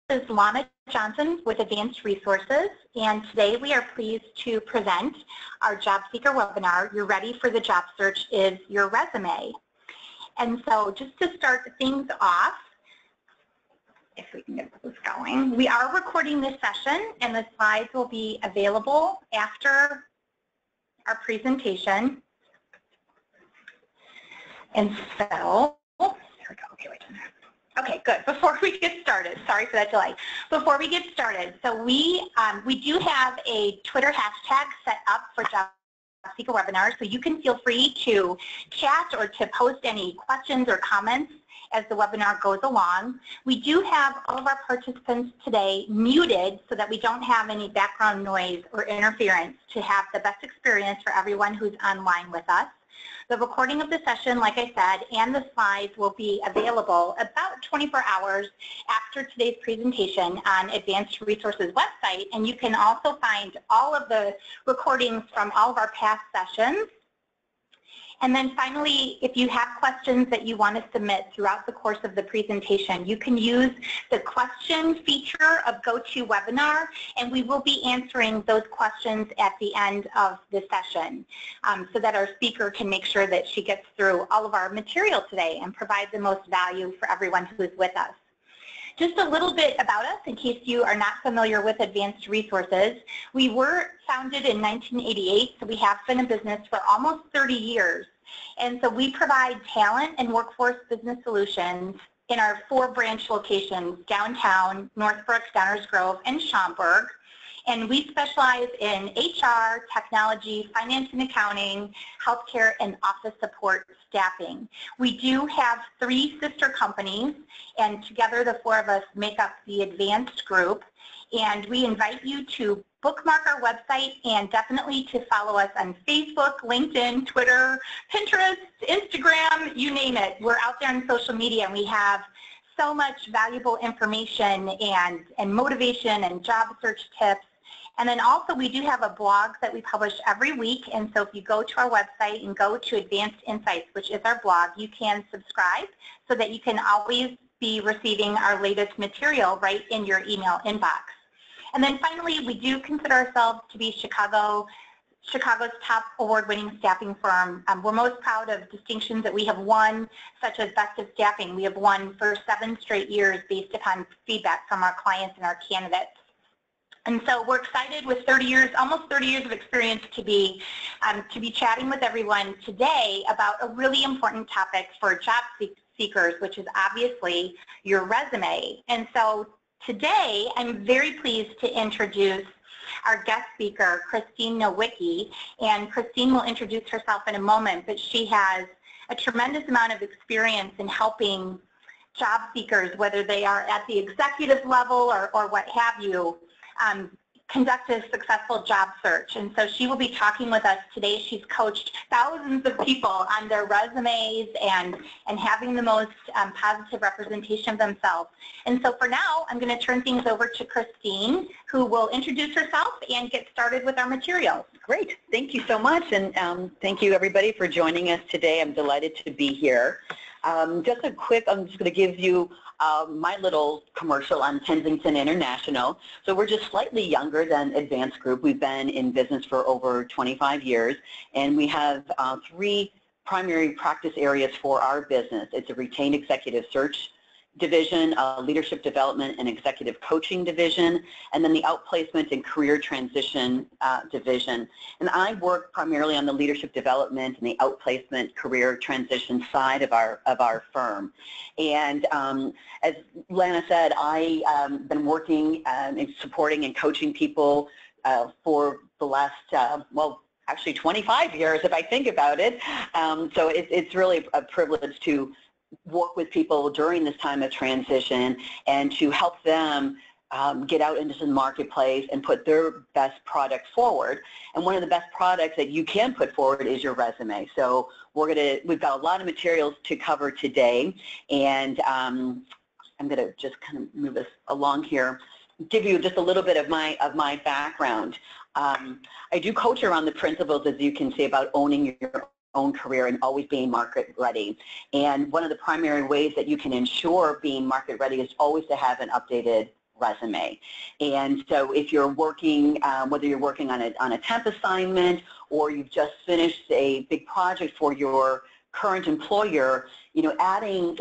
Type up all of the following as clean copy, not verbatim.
is Lana Johnson with Advanced Resources, and today we are pleased to present our job seeker webinar, You're Ready for the Job Search is Your Resume. And so just to start things off, if we can get this going, we are recording this session and the slides will be available after our presentation. And so, there we go, okay, wait a minute. Okay, good. Before we get started, sorry for that delay. Before we get started, so we do have a Twitter hashtag set up for Job Seeker webinars, so you can feel free to chat or to post any questions or comments as the webinar goes along. We do have all of our participants today muted so that we don't have any background noise or interference to have the best experience for everyone who's online with us. The recording of the session, like I said, and the slides will be available about 24 hours after today's presentation on Advanced Resources website, and you can also find all of the recordings from all of our past sessions. And then finally, if you have questions that you want to submit throughout the course of the presentation, you can use the question feature of GoToWebinar, and we will be answering those questions at the end of the session so that our speaker can make sure that she gets through all of our material today and provide the most value for everyone who is with us. Just a little bit about us in case you are not familiar with Advanced Resources. We were founded in 1988, so we have been in business for almost 30 years. And so we provide talent and workforce business solutions in our 4 branch locations, downtown, Northbrook, Downers Grove, and Schaumburg. And we specialize in HR, technology, finance and accounting, healthcare, and office support staffing. We do have 3 sister companies, and together the 4 of us make up the Advanced Group. And we invite you to bookmark our website and definitely to follow us on Facebook, LinkedIn, Twitter, Pinterest, Instagram, you name it. We're out there on social media, and we have so much valuable information and motivation and job search tips. And then also we do have a blog that we publish every week, and so if you go to our website and go to Advanced Insights, which is our blog, you can subscribe so that you can always be receiving our latest material right in your email inbox. And then finally, we do consider ourselves to be Chicago's top award-winning staffing firm. We're most proud of distinctions that we have won, such as Best of Staffing. We have won for 7 straight years based upon feedback from our clients and our candidates. And so we're excited with 30 years, almost 30 years of experience to be chatting with everyone today about a really important topic for job seekers, which is obviously your resume. And so today I'm very pleased to introduce our guest speaker, Christine Nowicki, and Christine will introduce herself in a moment, but she has a tremendous amount of experience in helping job seekers, whether they are at the executive level or what have you, conduct a successful job search. And so she will be talking with us today. She's coached thousands of people on their resumes and having the most positive representation of themselves. And so for now, I'm going to turn things over to Christine, who will introduce herself and get started with our materials. Great. Thank you so much, and thank you everybody for joining us today. I'm delighted to be here. Just a quick, I'm just going to give you my little commercial on Kensington International. So we're just slightly younger than Advanced Group. We've been in business for over 25 years, and we have 3 primary practice areas for our business. It's a retained executive search division, a leadership development and executive coaching division, and then the outplacement and career transition division. And I work primarily on the leadership development and the outplacement career transition side of our firm. And as Lana said, I've been working and supporting and coaching people for the last, well, actually 25 years if I think about it. So it's really a privilege to work with people during this time of transition and to help them get out into the marketplace and put their best product forward. And one of the best products that you can put forward is your resume. So we've got a lot of materials to cover today, and I'm going to just kind of move us along here, give you just a little bit of my background. I do coach around the principles, as you can see, about owning your own career and always being market ready. And one of the primary ways that you can ensure being market ready is always to have an updated resume. And so if you're working, whether you're working on a temp assignment or you've just finished a big project for your current employer, adding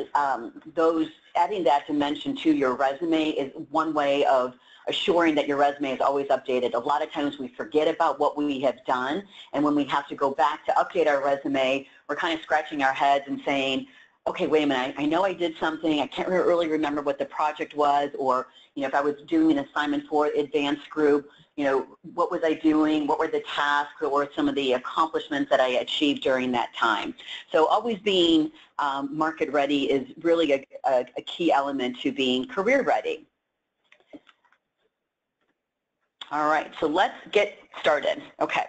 adding that dimension to your resume is one way of assuring that your resume is always updated. A lot of times we forget about what we have done, and when we have to go back to update our resume, we're kind of scratching our heads and saying, okay, wait a minute, I know I did something, I can't really remember what the project was, or if I was doing an assignment for advanced group, what was I doing, what were the tasks, or some of the accomplishments that I achieved during that time. So always being market ready is really a key element to being career ready. All right, so let's get started. Okay.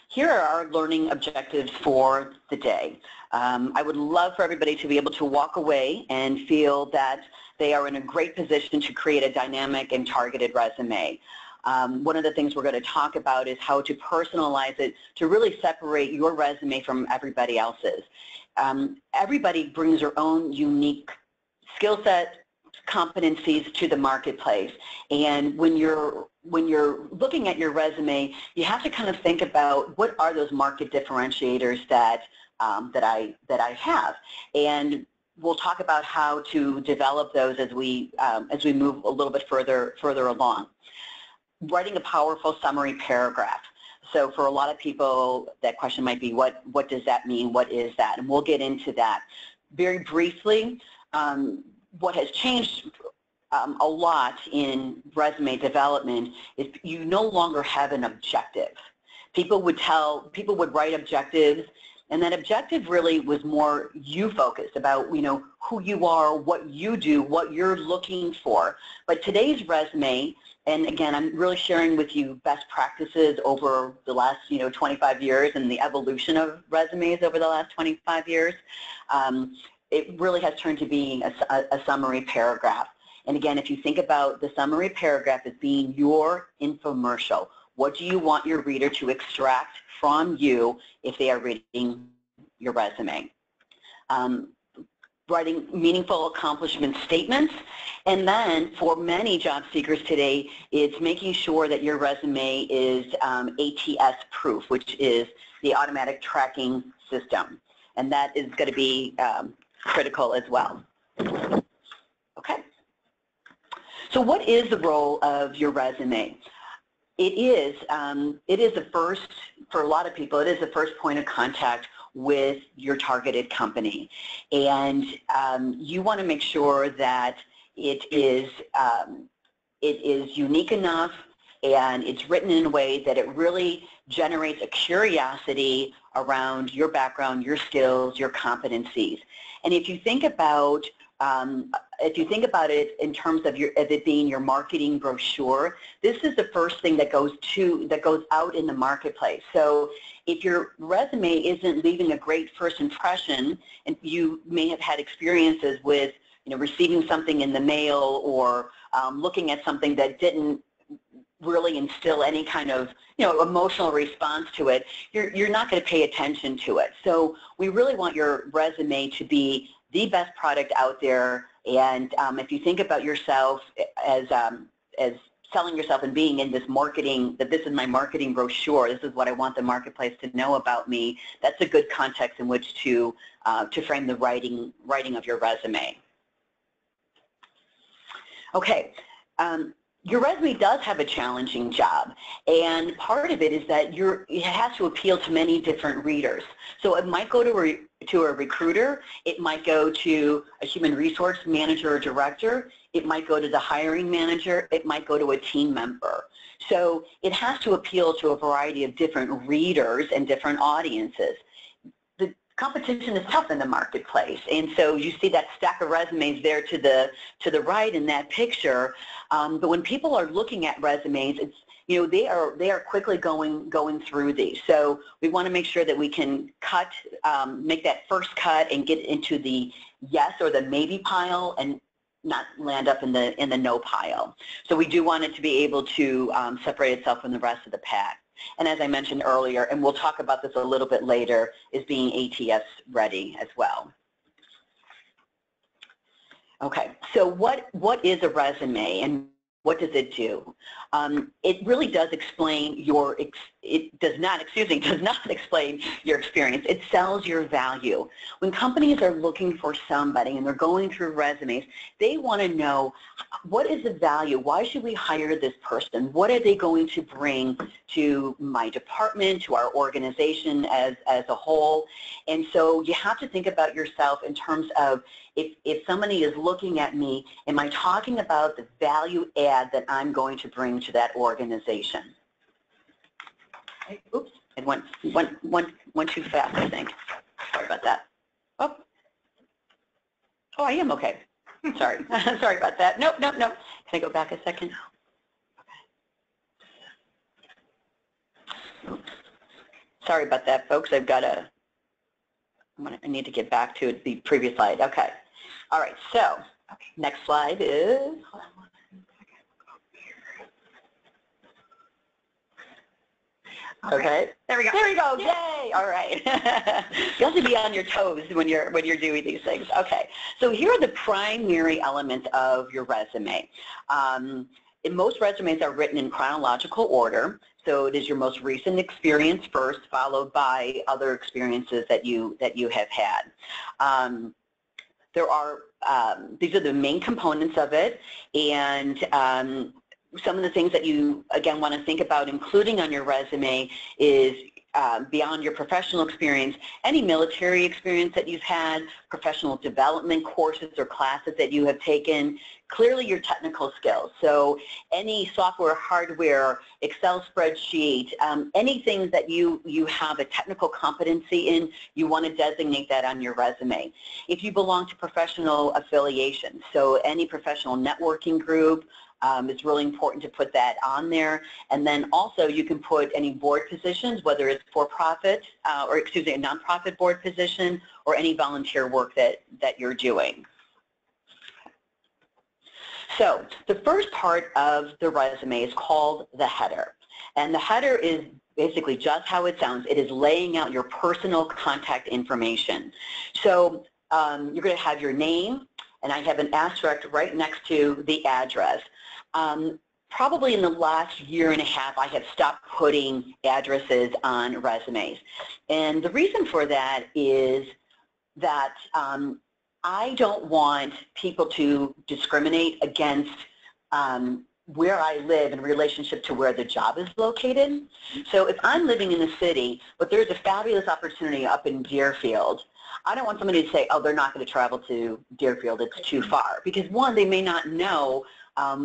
Here are our learning objectives for the day. I would love for everybody to be able to walk away and feel that they are in a great position to create a dynamic and targeted resume. One of the things we're going to talk about is how to personalize it to really separate your resume from everybody else's. Everybody brings their own unique skill set, competencies to the marketplace, and when you're looking at your resume, you have to kind of think about what are those market differentiators that I have, and we'll talk about how to develop those as we move a little bit further along. Writing a powerful summary paragraph. So for a lot of people, that question might be, what does that mean? What is that? And we'll get into that. Very briefly, what has changed a lot in resume development is you no longer have an objective. People would write objectives, and that objective really was more you-focused about, who you are, what you do, what you're looking for. But today's resume, and again, I'm really sharing with you best practices over the last, 25 years and the evolution of resumes over the last 25 years. It really has turned to being a summary paragraph. And again, if you think about the summary paragraph as being your infomercial, what do you want your reader to extract from you if they are reading your resume? Writing meaningful accomplishment statements, and then for many job seekers today, it's making sure that your resume is ATS proof, which is the automatic tracking system, and that is going to be critical as well. Okay. So what is the role of your resume? It is the first, for a lot of people, it is the first point of contact with your targeted company. And you want to make sure that it is unique enough and it's written in a way that it really generates a curiosity around your background, your skills, your competencies. And if you think about it in terms of it being your marketing brochure, this is the first thing that goes out in the marketplace. So if your resume isn't leaving a great first impression, and you may have had experiences with receiving something in the mail or looking at something that didn't really instill any kind of emotional response to it, you're not going to pay attention to it. So we really want your resume to be the best product out there. And if you think about yourself as selling yourself and being in this marketing, that this is my marketing brochure, this is what I want the marketplace to know about me, that's a good context in which to frame the writing of your resume. Okay. Your resume does have a challenging job, and part of it is that it has to appeal to many different readers. So it might go to a recruiter, it might go to a human resource manager or director, it might go to the hiring manager, it might go to a team member. So it has to appeal to a variety of different readers and different audiences. Competition is tough in the marketplace, and so you see that stack of resumes there to the right in that picture. But when people are looking at resumes, it's they are quickly going through these. So we want to make sure that we can make that first cut and get into the yes or the maybe pile and not land up in the no pile. So we do want it to be able to separate itself from the rest of the pack. And as I mentioned earlier, and we'll talk about this a little bit later, is being ATS ready as well. Okay, so what is a resume and what does it do? It really does explain does not explain your experience. It sells your value. When companies are looking for somebody and they're going through resumes, they want to know what is the value? Why should we hire this person? What are they going to bring to my department, to our organization as a whole? And so you have to think about yourself in terms of if somebody is looking at me, am I talking about the value add that I'm going to bring to that organization? Oops, it went too fast, I think. Sorry about that. Oh, I am okay. Sorry. Sorry about that. Nope. Can I go back a second? Okay. Sorry about that, folks. I need to get back to the previous slide. Okay. All right. So, next slide is. Okay. There we go. There we go. Yay! All right. You have to be on your toes when you're doing these things. Okay. So here are the primary elements of your resume. Most resumes are written in chronological order. So it is your most recent experience first, followed by other experiences that you have had. These are the main components of it, and some of the things that you, again, want to think about including on your resume is beyond your professional experience, any military experience that you've had, professional development courses or classes that you have taken, clearly your technical skills. So any software, hardware, Excel spreadsheet, anything that you have a technical competency in, you want to designate that on your resume. If you belong to professional affiliations, so any professional networking group, it's really important to put that on there. And then also you can put any board positions, whether it's for-profit, or excuse me, a nonprofit board position, or any volunteer work that you're doing. So the first part of the resume is called the header. And the header is basically just how it sounds. It is laying out your personal contact information. So you're going to have your name, and I have an asterisk right next to the address. Probably in the last year and a half, I have stopped putting addresses on resumes. And the reason for that is that I don't want people to discriminate against where I live in relationship to where the job is located. So if I'm living in the city, but there's a fabulous opportunity up in Deerfield, I don't want somebody to say, oh, they're not going to travel to Deerfield, it's too far. Because one, they may not know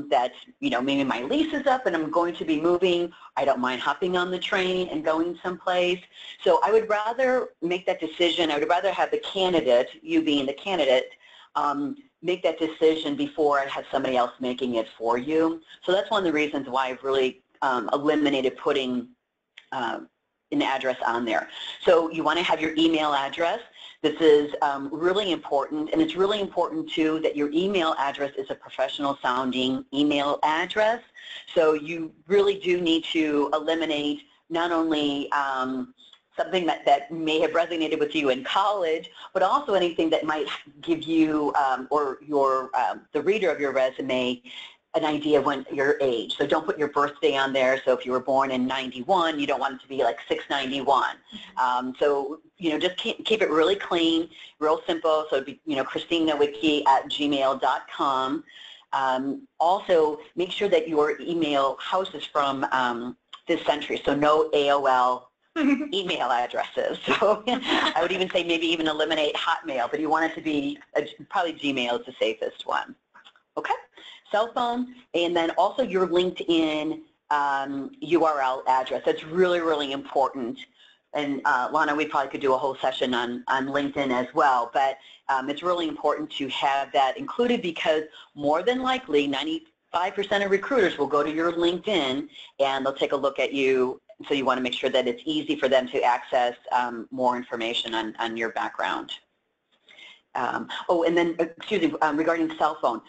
that, you know, maybe my lease is up and I'm going to be moving. I don't mind hopping on the train and going someplace. So I would rather make that decision. I would rather have the candidate, you being the candidate, make that decision before I have somebody else making it for you. So that's one of the reasons why I've really eliminated putting an address on there. So you want to have your email address. This is really important, and it's really important too that your email address is a professional sounding email address. So you really do need to eliminate not only something that may have resonated with you in college, but also anything that might give you or the reader of your resume an idea of when your age. So don't put your birthday on there. So if you were born in 91, you don't want it to be like 691. So, you know, just keep it really clean, real simple. So it'd be, you know, christinawicki@gmail.com. Also, make sure that your email houses from this century, so no AOL email addresses. So I would even say maybe even eliminate Hotmail, but you want it to be, probably Gmail is the safest one. Okay, cell phone, and then also your LinkedIn URL address. That's really, really important. And Lana, we probably could do a whole session on LinkedIn as well, but it's really important to have that included because more than likely 95% of recruiters will go to your LinkedIn and they'll take a look at you. So you want to make sure that it's easy for them to access more information on your background. Oh, and then, excuse me, regarding cell phone,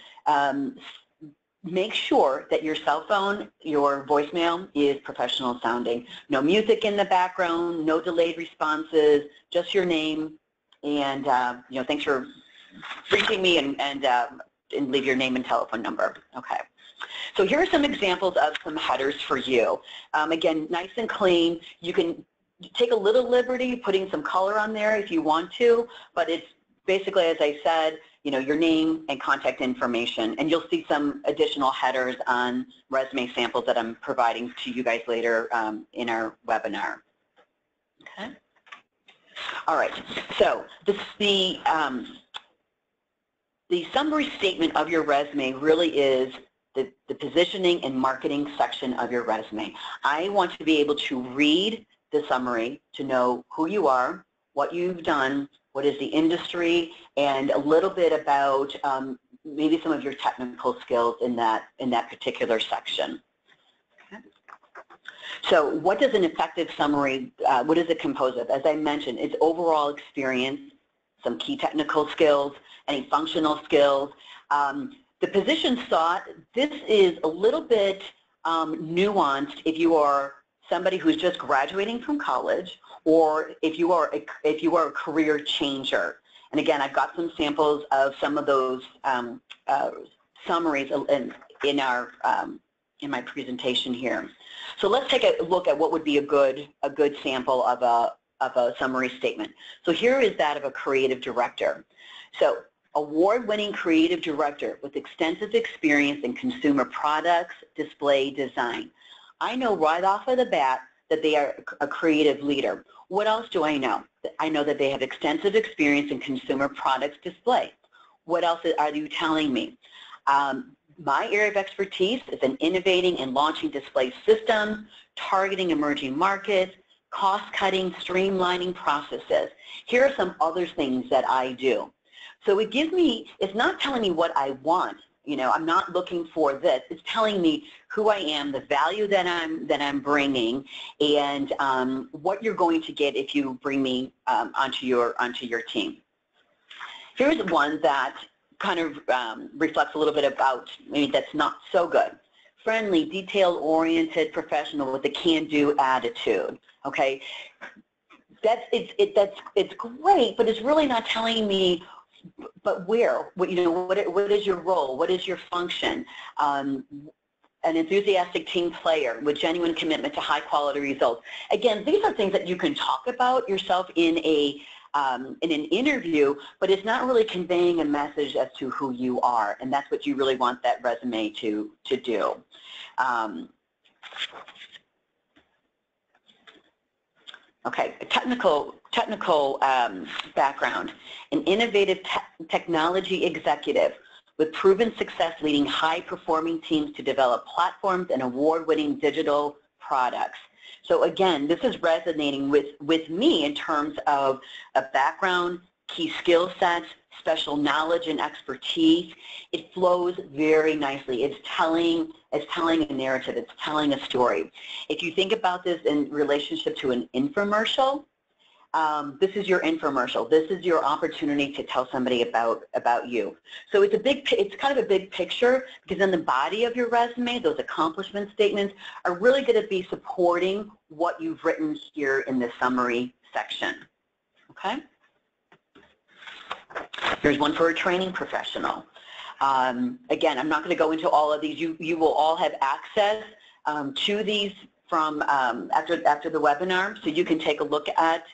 make sure that your cell phone, your voicemail is professional sounding. No music in the background, no delayed responses, just your name. And, you know, thanks for reaching me and and leave your name and telephone number. Okay. So here are some examples of some headers for you. Again, nice and clean. You can take a little liberty putting some color on there if you want to, but it's basically, as I said, you know, your name and contact information, and you'll see some additional headers on resume samples that I'm providing to you guys later in our webinar. Okay. All right. So the summary statement of your resume really is the positioning and marketing section of your resume. I want to be able to read the summary to know who you are, what you've done, what is the industry, and a little bit about maybe some of your technical skills in that particular section. Okay. So what does an effective summary, what is it composed of? As I mentioned, it's overall experience, some key technical skills, any functional skills. The position sought, this is a little bit nuanced if you are somebody who's just graduating from college, or if you are a career changer. And again, I've got some samples of some of those summaries in my presentation here. So let's take a look at what would be a good sample of a summary statement. So here is that of a creative director. So award-winning creative director with extensive experience in consumer products, display design. I know right off of the bat that they are a creative leader. What else do I know? I know that they have extensive experience in consumer products display. What else are you telling me? My area of expertise is in innovating and launching display systems, targeting emerging markets, cost-cutting, streamlining processes. Here are some other things that I do. So it gives me, it's not telling me what I want. You know, I'm not looking for this. It's telling me who I am, the value that I'm bringing, and what you're going to get if you bring me onto your team. Here's one that kind of reflects a little bit about maybe that's not so good. Friendly, detail-oriented professional with a can-do attitude. Okay, it's great, but it's really not telling me. But where? What is your role? What is your function? An enthusiastic team player with genuine commitment to high-quality results. Again, these are things that you can talk about yourself in an interview, but it's not really conveying a message as to who you are, and that's what you really want that resume to do. Okay, a technical background. An innovative technology executive with proven success leading high-performing teams to develop platforms and award-winning digital products. So again, this is resonating with me in terms of a background, key skill sets, special knowledge and expertise. It flows very nicely. It's telling a narrative. It's telling a story. If you think about this in relationship to an infomercial, this is your infomercial. This is your opportunity to tell somebody about you. So it's kind of a big picture, because in the body of your resume, those accomplishment statements are really going to be supporting what you've written here in the summary section. Okay? Here's one for a training professional. Again, I'm not going to go into all of these. You will all have access to these from after the webinar, so you can take a look at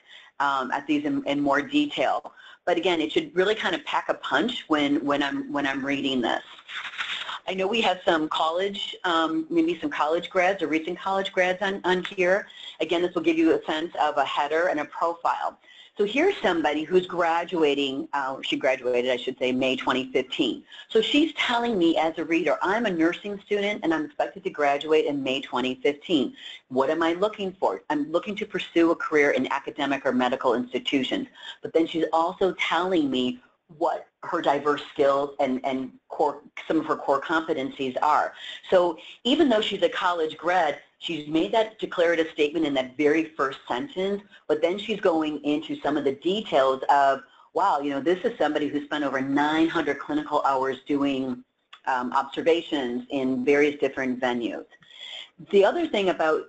these in more detail. But again, it should really kind of pack a punch when I'm reading this. I know we have some college, maybe some college grads or recent college grads on here. Again, this will give you a sense of a header and a profile. So here's somebody who's graduating, she graduated, I should say, May 2015. So she's telling me as a reader, I'm a nursing student and I'm expected to graduate in May 2015. What am I looking for? I'm looking to pursue a career in academic or medical institutions. But then she's also telling me what her diverse skills and some of her core competencies are. So even though she's a college grad, she's made that declarative statement in that very first sentence, but then she's going into some of the details of, wow, you know, this is somebody who spent over 900 clinical hours doing observations in various different venues. The other thing about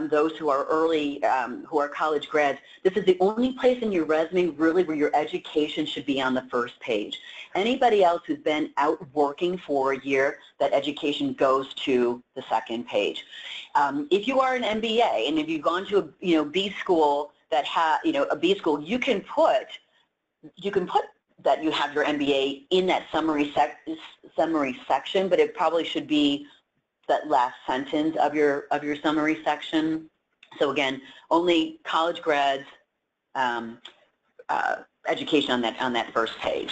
those who are early, who are college grads, this is the only place in your resume really where your education should be on the first page. Anybody else who's been out working for a year, that education goes to the second page. If you are an MBA and if you've gone to a B school that a B school, you can put that you have your MBA in that summary section, but it probably should be that last sentence of your summary section. So again, only college grads education on that first page.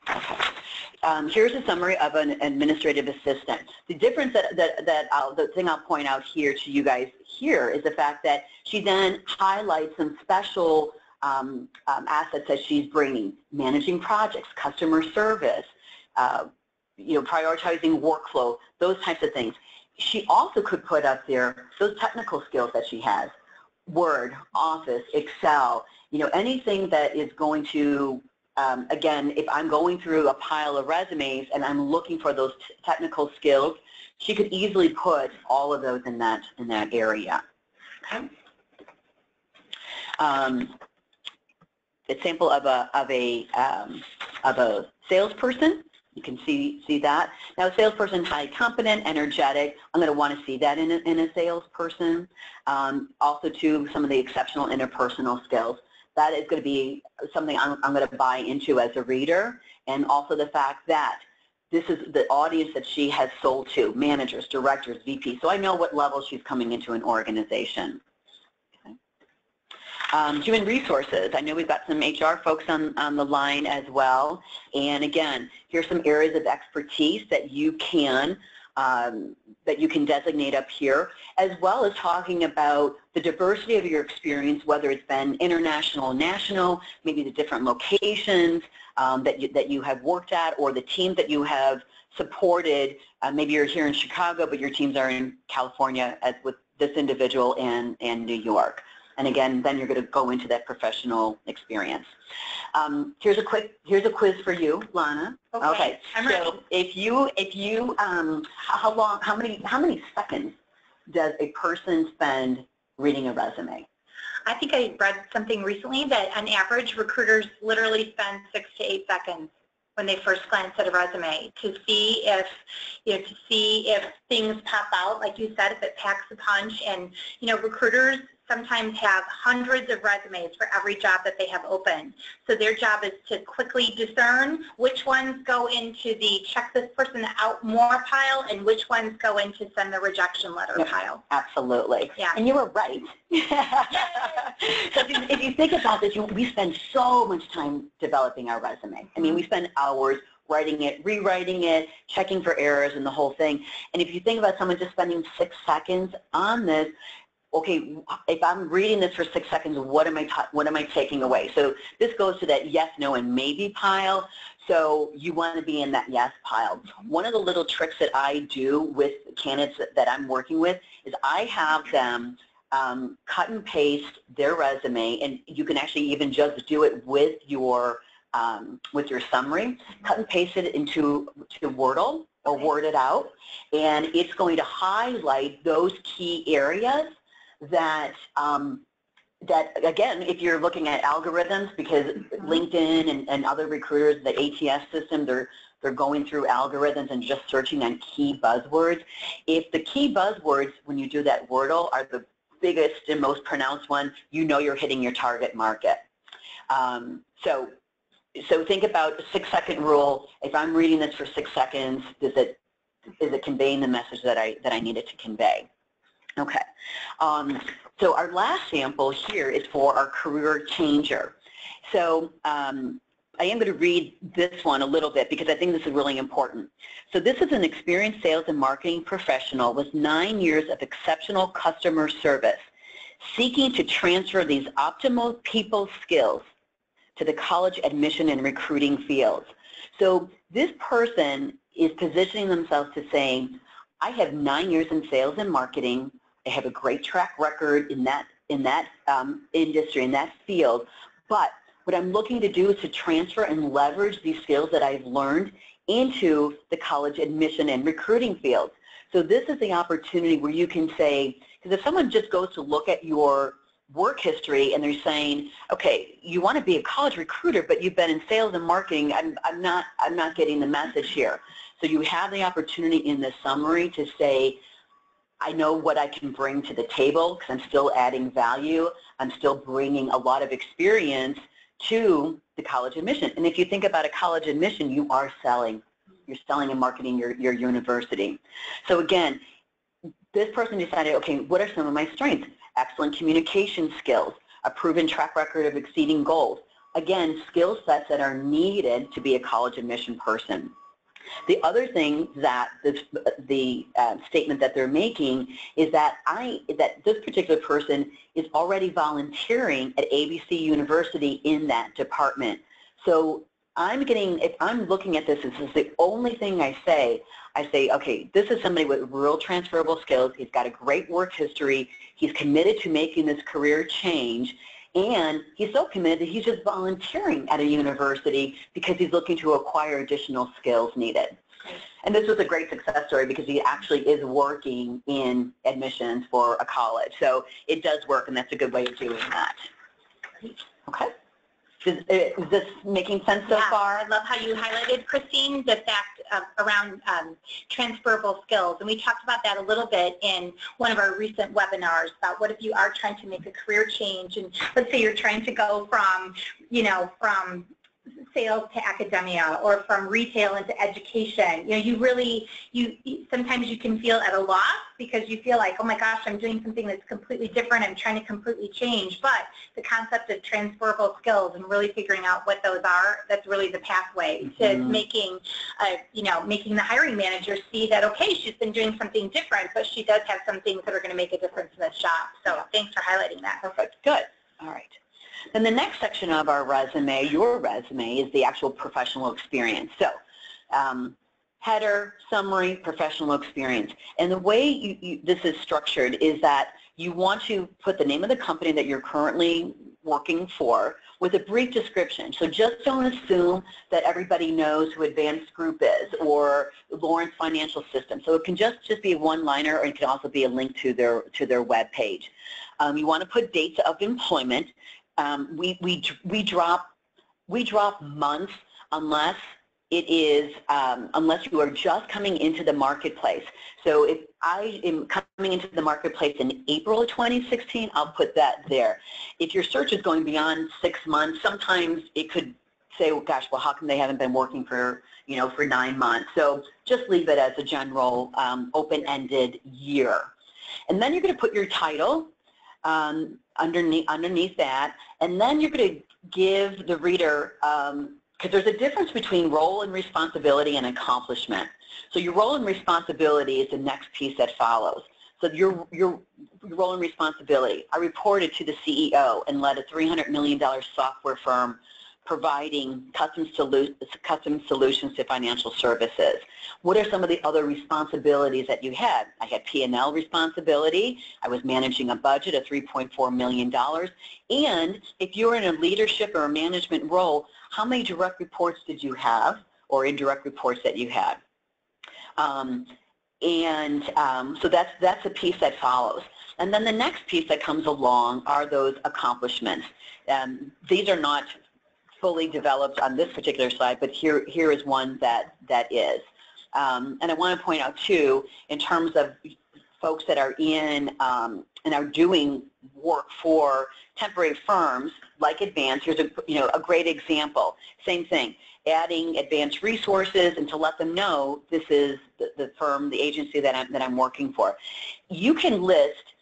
Okay. Here's a summary of an administrative assistant. The difference the thing I'll point out here to you guys here is the fact that she then highlights some special assets that she's bringing: managing projects, customer service, prioritizing workflow, those types of things. She also could put up there those technical skills that she has: Word, Office, Excel, anything that is going to, again, if I'm going through a pile of resumes and I'm looking for those technical skills, she could easily put all of those in that area. Okay. A sample of a salesperson. You can see that. Now, a salesperson, highly competent, energetic. I'm going to want to see that in a salesperson. Also, too, some of the exceptional interpersonal skills. That is going to be something I'm going to buy into as a reader, and also the fact that this is the audience that she has sold to: managers, directors, VPs. So I know what level she's coming into an organization. Human resources. I know we've got some HR folks on the line as well. And again, here's some areas of expertise that you can designate up here, as well as talking about the diversity of your experience, whether it's been international, national, maybe the different locations that you have worked at, or the teams that you have supported. Maybe you're here in Chicago, but your teams are in California, as with this individual, and New York. And again, then you're going to go into that professional experience. Here's a quiz for you, Lana. Okay. I'm ready. So how many seconds does a person spend reading a resume? I think I read something recently that on average recruiters literally spend 6 to 8 seconds when they first glance at a resume to see if things pop out, like you said, if it packs a punch. And recruiters sometimes have hundreds of resumes for every job that they have open. So their job is to quickly discern which ones go into the check this person out more pile and which ones go into send the rejection letter pile. Absolutely. Yeah. And you were right. So if you think about this, we spend so much time developing our resume. I mean, we spend hours writing it, rewriting it, checking for errors, and the whole thing. And if you think about someone just spending 6 seconds on this, okay, if I'm reading this for 6 seconds, what am I taking away? So this goes to that yes, no, and maybe pile. So you want to be in that yes pile. One of the little tricks that I do with candidates that I'm working with is I have them cut and paste their resume, and you can actually even just do it with your summary. Cut and paste it into Wordle or Word it out, and it's going to highlight those key areas that again, if you're looking at algorithms, because LinkedIn and other recruiters, the ATS system, they're going through algorithms and just searching on key buzzwords. If the key buzzwords, when you do that Wordle, are the biggest and most pronounced one, you're hitting your target market. So think about a 6-second rule. If I'm reading this for 6 seconds, is it conveying the message that I needed to convey? Okay, so our last sample here is for our career changer. So I am going to read this one a little bit because I think this is really important. So this is an experienced sales and marketing professional with 9 years of exceptional customer service, seeking to transfer these optimal people skills to the college admission and recruiting fields. So this person is positioning themselves to saying, I have 9 years in sales and marketing. I have a great track record in that industry, in that field. But what I'm looking to do is to transfer and leverage these skills that I've learned into the college admission and recruiting fields. So this is the opportunity where you can say, because if someone just goes to look at your work history and they're saying, okay, you want to be a college recruiter, but you've been in sales and marketing, I'm not getting the message here. So you have the opportunity in the summary to say, I know what I can bring to the table because I'm still adding value. I'm still bringing a lot of experience to the college admission. And if you think about a college admission, you are selling. You're selling and marketing your university. So again, this person decided, okay, what are some of my strengths? Excellent communication skills, a proven track record of exceeding goals. Again, skill sets that are needed to be a college admission person. The other thing that the statement that they're making is that this particular person is already volunteering at ABC University in that department. So if I'm looking at this is the only thing I say, okay, this is somebody with real transferable skills. He's got a great work history. He's committed to making this career change. And he's so committed that he's just volunteering at a university because he's looking to acquire additional skills needed. And this was a great success story because he actually is working in admissions for a college. So it does work, and that's a good way of doing that. Okay. Is this making sense so far? I love how you highlighted, Christine, the fact around transferable skills. And we talked about that a little bit in one of our recent webinars about what if you are trying to make a career change, and let's say you're trying to go from, from sales to academia or from retail into education. Sometimes you can feel at a loss because you feel like, oh my gosh, I'm doing something that's completely different. I'm trying to completely change. But the concept of transferable skills and really figuring out what those are, that's really the pathway to making the hiring manager see that, okay, she's been doing something different, but she does have some things that are going to make a difference in this job. So thanks for highlighting that. Perfect. Good. All right. Then the next section of our resume, your resume, is the actual professional experience. So header, summary, professional experience. And the way this is structured is that you want to put the name of the company that you're currently working for with a brief description. So just don't assume that everybody knows who Advanced Group is or Lawrence Financial System. So it can just be a one-liner, or it can also be a link to their web page. You want to put dates of employment. We drop months unless it is unless you are just coming into the marketplace. So if I am coming into the marketplace in April of 2016, I'll put that there. If your search is going beyond 6 months, sometimes it could say, well, gosh, well, how come they haven't been working for for 9 months? So just leave it as a general open-ended year. And then you're going to put your title underneath that, and then you're going to give the reader, because there's a difference between role and responsibility and accomplishment. So your role and responsibility is the next piece that follows. So your role and responsibility. I reported to the CEO and led a $300 million software firm providing custom solutions to financial services. What are some of the other responsibilities that you had? I had P&L responsibility. I was managing a budget of $3.4 million. And if you're in a leadership or a management role, how many direct reports did you have, or indirect reports that you had? So that's a piece that follows. And then the next piece that comes along are those accomplishments. These are not fully developed on this particular slide, but here is one that is. And I want to point out too, in terms of folks that are in and are doing work for temporary firms like Advance. Here's a great example. Same thing, adding advanced resources and to let them know this is the firm, the agency that I'm working for. You can list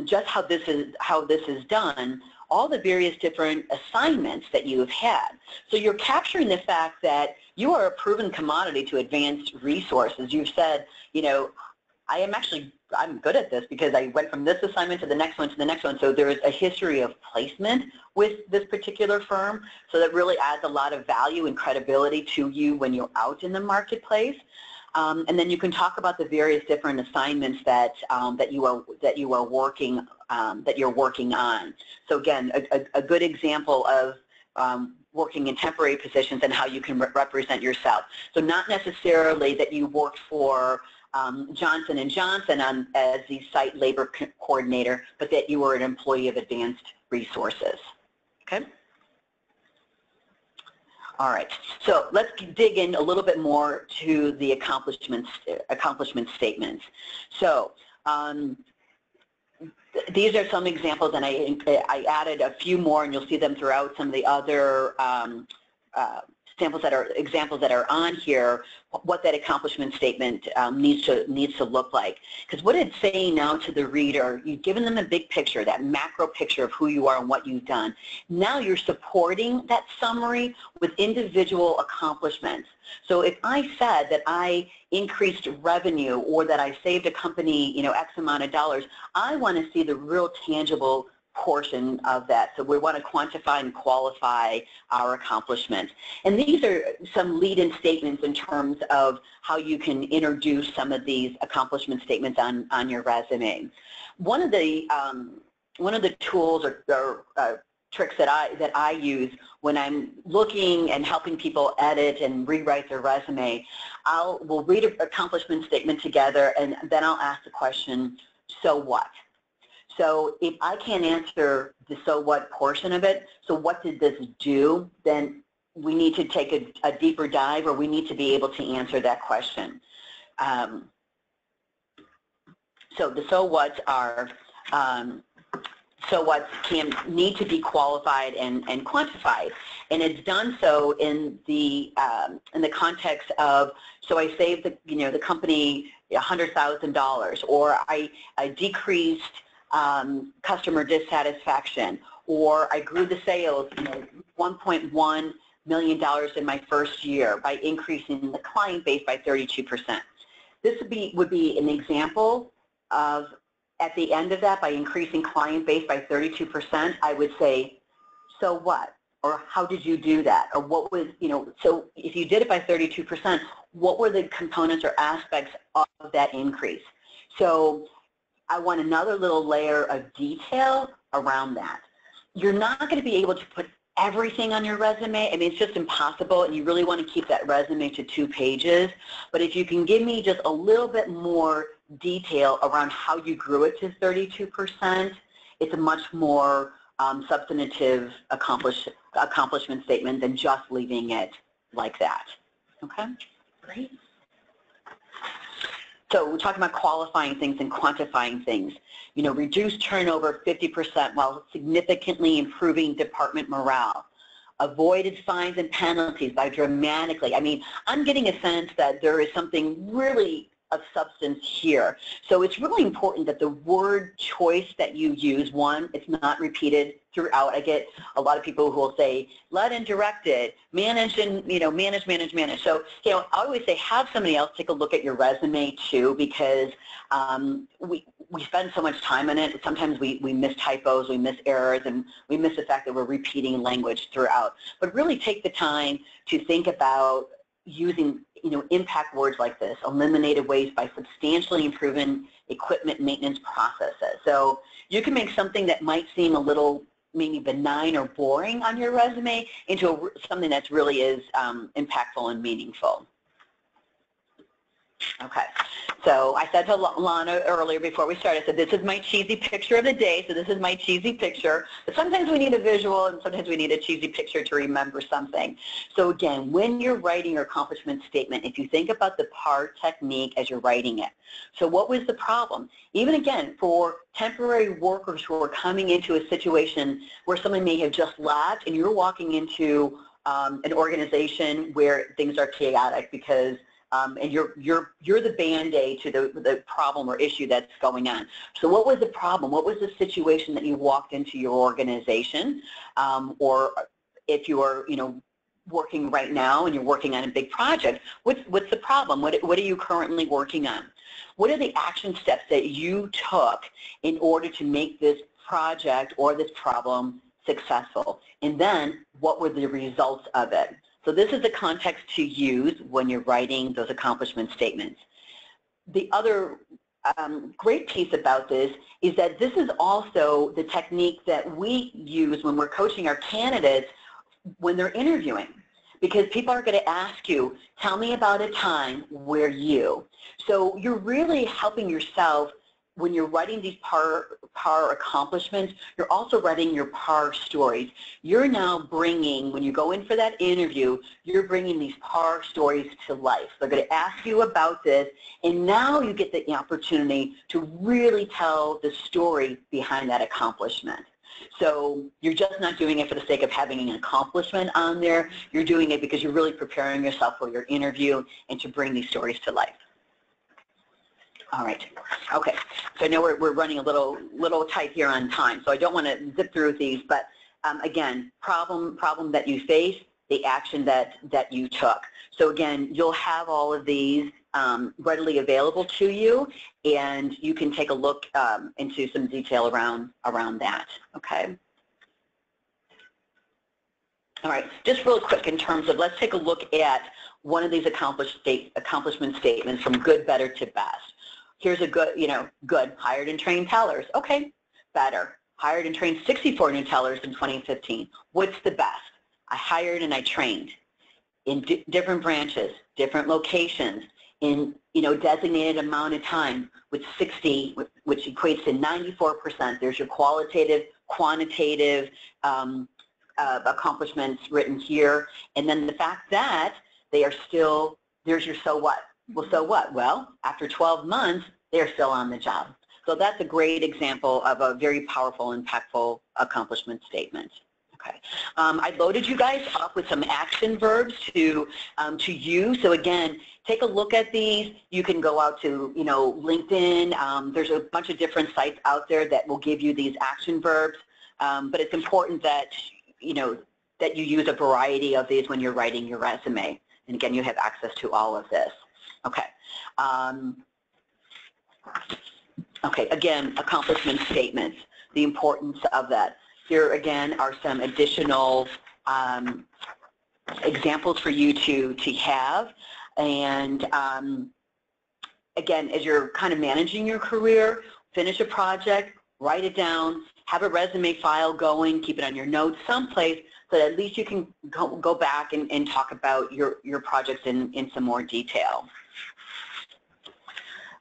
just how this is done, all the various different assignments that you have had. So you're capturing the fact that you are a proven commodity to Advanced Resources. You've said, I'm good at this because I went from this assignment to the next one to the next one. So there is a history of placement with this particular firm. So that really adds a lot of value and credibility to you when you're out in the marketplace. And then you can talk about the various different assignments that you're working on. So again, a good example of working in temporary positions and how you can represent yourself. So not necessarily that you worked for Johnson & Johnson as the site labor coordinator, but that you were an employee of Advanced Resources. Okay? All right, so let's dig in a little bit more to the accomplishment statements. So these are some examples, and I added a few more, and you'll see them throughout some of the other examples that are on here, what that accomplishment statement needs to look like. Because what it's saying now to the reader, you've given them a big picture, that macro picture of who you are and what you've done. Now you're supporting that summary with individual accomplishments. So if I said that I increased revenue or that I saved a company, X amount of dollars, I want to see the real tangible portion of that. So we want to quantify and qualify our accomplishments. And these are some lead-in statements in terms of how you can introduce some of these accomplishment statements on your resume. One of the tools or tricks that I use when I'm looking and helping people edit and rewrite their resume, we'll read an accomplishment statement together, and then I'll ask the question, so what? So if I can't answer the so what portion of it, so what did this do, then we need to take a deeper dive, or we need to be able to answer that question. So the so whats are, so whats need to be qualified and quantified, and it's done so in the context of, so I saved the company $100,000, or I decreased customer dissatisfaction, or I grew the sales $1.1 million in my first year by increasing the client base by 32%. This would be an example of, at the end of that, by increasing client base by 32%, I would say, so what? Or how did you do that? Or what was, so if you did it by 32%, what were the components or aspects of that increase? So I want another little layer of detail around that. You're not going to be able to put everything on your resume. I mean, it's just impossible, and you really want to keep that resume to 2 pages. But if you can give me just a little bit more detail around how you grew it to 32%, it's a much more substantive accomplishment statement than just leaving it like that. Okay? Great. So we're talking about qualifying things and quantifying things. Reduce turnover 50% while significantly improving department morale. Avoided fines and penalties by dramatically. I mean, I'm getting a sense that there is something really of substance here. So it's really important that the word choice that you use, one, it's not repeated throughout. I get a lot of people who will say, led and directed, managed and, manage. So, I always say, have somebody else take a look at your resume too, because we spend so much time in it. Sometimes we miss typos, we miss errors, and we miss the fact that we're repeating language throughout. But really take the time to think about using impact words like this: eliminated waste by substantially improving equipment maintenance processes. So you can make something that might seem a little maybe benign or boring on your resume into something that really is impactful and meaningful. Okay, so I said to Lana earlier before we started, I said this is my cheesy picture of the day, so this is my cheesy picture. But sometimes we need a visual and sometimes we need a cheesy picture to remember something. So again, when you're writing your accomplishment statement, if you think about the PAR technique as you're writing it. So what was the problem? Even again, for temporary workers who are coming into a situation where someone may have just left and you're walking into an organization where things are chaotic because and you're the Band-Aid to the problem or issue that's going on. So what was the problem? What was the situation that you walked into your organization? Or if you are, working right now and you're working on a big project, what's the problem? What are you currently working on? What are the action steps that you took in order to make this project or this problem successful? And then what were the results of it? So this is the context to use when you're writing those accomplishment statements. The other great piece about this is that this is also the technique that we use when we're coaching our candidates when they're interviewing. because people are going to ask you, tell me about a time where you. So you're really helping yourself when you're writing these PAR accomplishments. You're also writing your PAR stories. You're now bringing, when you go in for that interview, you're bringing these PAR stories to life. They're going to ask you about this, and now you get the opportunity to really tell the story behind that accomplishment. So you're just not doing it for the sake of having an accomplishment on there. You're doing it because you're really preparing yourself for your interview and to bring these stories to life. All right. Okay. So I know we're running a little tight here on time, so I don't want to zip through these. But again, problem that you face, the action that you took. So again, you'll have all of these readily available to you, and you can take a look into some detail around that. Okay. All right. Just real quick in terms of, let's take a look at one of these accomplishment statements from good, better to best. Here's a good, good, hired and trained tellers. Okay, better. Hired and trained 64 new tellers in 2015. What's the best? I hired and I trained in different branches, different locations, in designated amount of time with 60, which equates to 94%. There's your qualitative, quantitative accomplishments written here. And then the fact that they are still, there's your so what. Well, so what? Well, after 12 months, they're still on the job. So that's a great example of a very powerful, impactful accomplishment statement. Okay. I loaded you guys up with some action verbs to use. So again, take a look at these. You can go out to LinkedIn. There's a bunch of different sites out there that will give you these action verbs. But it's important that that you use a variety of these when you're writing your resume. And again, you have access to all of this. Okay. Okay, again, accomplishment statements, the importance of that. Here again are some additional examples for you to have. And again, as you're kind of managing your career, finish a project, write it down, have a resume file going, keep it on your notes someplace so that at least you can go back and talk about your projects in some more detail.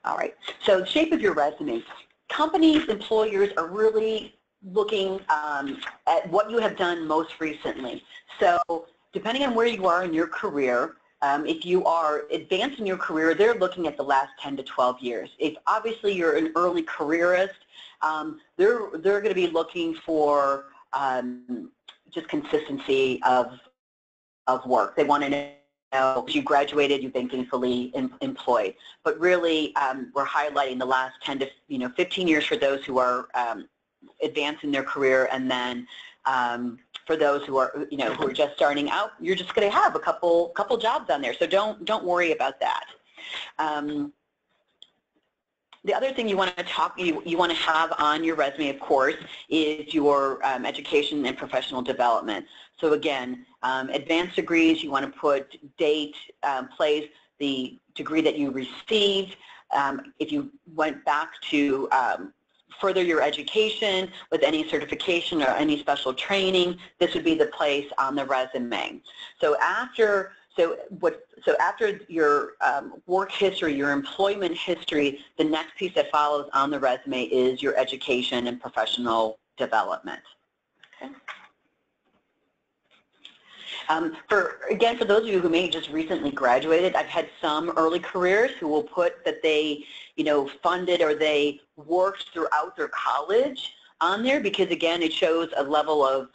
All right, so the shape of your resume. Companies, employers are really looking at what you have done most recently. So depending on where you are in your career, if you are advanced in your career, they're looking at the last 10 to 12 years. If obviously you're an early careerist, they're going to be looking for just consistency of work. They want to know if you graduated, you've been gainfully employed. But really, we're highlighting the last 10 to 15 years for those who are advanced in their career, and then for those who are who are just starting out, you're just going to have a couple jobs on there. So don't worry about that. The other thing you want to have on your resume, of course, is your education and professional development. So again, advanced degrees, you want to put date, place, the degree that you received. If you went back to further your education with any certification or any special training, this would be the place on the resume. So after your work history, your employment history, the next piece that follows on the resume is your education and professional development. Okay. For those of you who may have just recently graduated, I've had some early careers who will put that they, funded or they worked throughout their college on there, because again, it shows a level of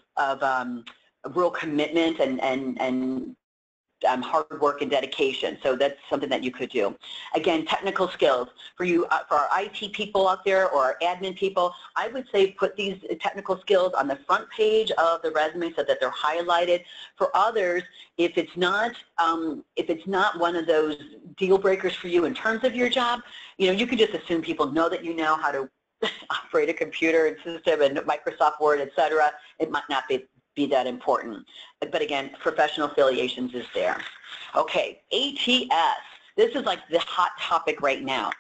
real commitment and hard work and dedication. So that's something that you could do. Again, technical skills. For you, for our IT people out there or our admin people, I would say put these technical skills on the front page of the resume so that they're highlighted. For others, if it's not one of those deal breakers for you in terms of your job, you can just assume people know that you know how to operate a computer and system and Microsoft Word, etc. It might not be that important. But again, professional affiliations is there. Okay, ATS. This is like the hot topic right now.